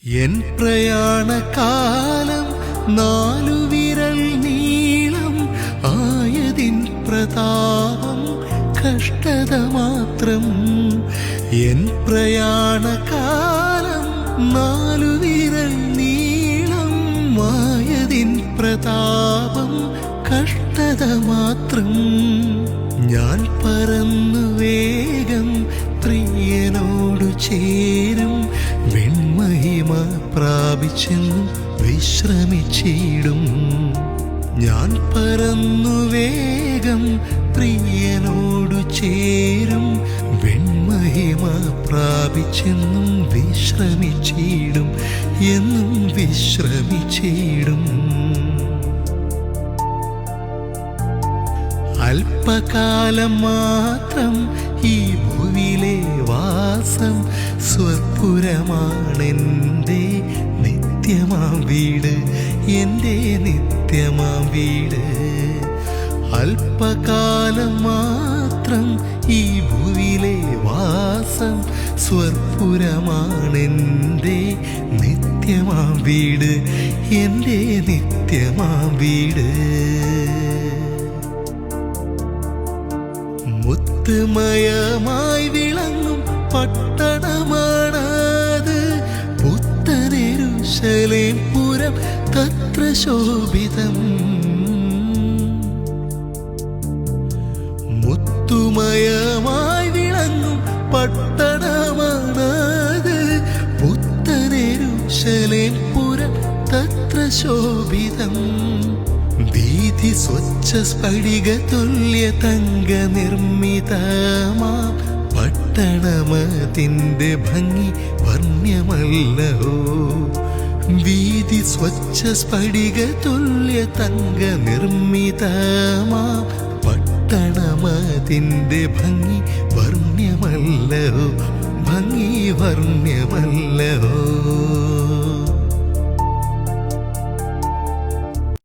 N പ്രയാണകാലം 4 വിരൽ നീളം ആയതിൻ പ്രതാപം കഷ്ടത മാത്രം. എൻ പ്രയാണകാലം 4 വിരൽ നീളം ആയതിൻ പ്രതാപം കഷ്ടത മാത്രം. ഞാൻ പറന്നു വേഗം പ്രിയനോടു ചേരും, വെണ്മഹിമ പ്രാപിച്ചെന്നും വിശ്രമിച്ചിടും. ഞാൻ പറന്നു വേഗം പ്രിയനോടു ചേരും, വെണ്മഹിമ പ്രാപിച്ചെന്നും വിശ്രമിച്ചിടും, എന്നും വിശ്രമിച്ചിടും. അല്പകാലം മാത്രം ഈ ഭൂവിലെ വാസം, സ്വപുരമാണെൻ്റെ നിത്യമാം വീട്, എൻ്റെ നിത്യമാം വീട്. അല്പകാലം മാത്രം ഈ ഭൂവിലെ വാസം, സ്വപുരമാണെൻ്റെ നിത്യമാം വീട്, എൻ്റെ നിത്യമാം വീട്. മുത്തുമയമായി വിളങ്ങും പട്ടണമാണത്, പുത്തനെരുശലേം പുരം തത്ര ശോഭിതം. മുത്തുമയമായി വിളങ്ങും പട്ടണമാണത്, പുത്തനെരുശലേം പുരം തത്ര ശോഭിതം. വീഥി സ്വച്ഛ സ്ഫടിക തുല്യ തങ്ക നിർമ്മിതമാം പട്ടണമതിൻ്റെ ഭംഗി വർണ്ണ്യമല്ലഹോ. വീഥി സ്വച്ഛ സ്ഫടിക തുല്യ തങ്ക നിർമ്മിതമാം പട്ടണമതിൻ്റെ ഭംഗി വർണ്ണ്യമല്ലഹോ, ഭംഗി വർണ്ണ്യമല്ലഹോ.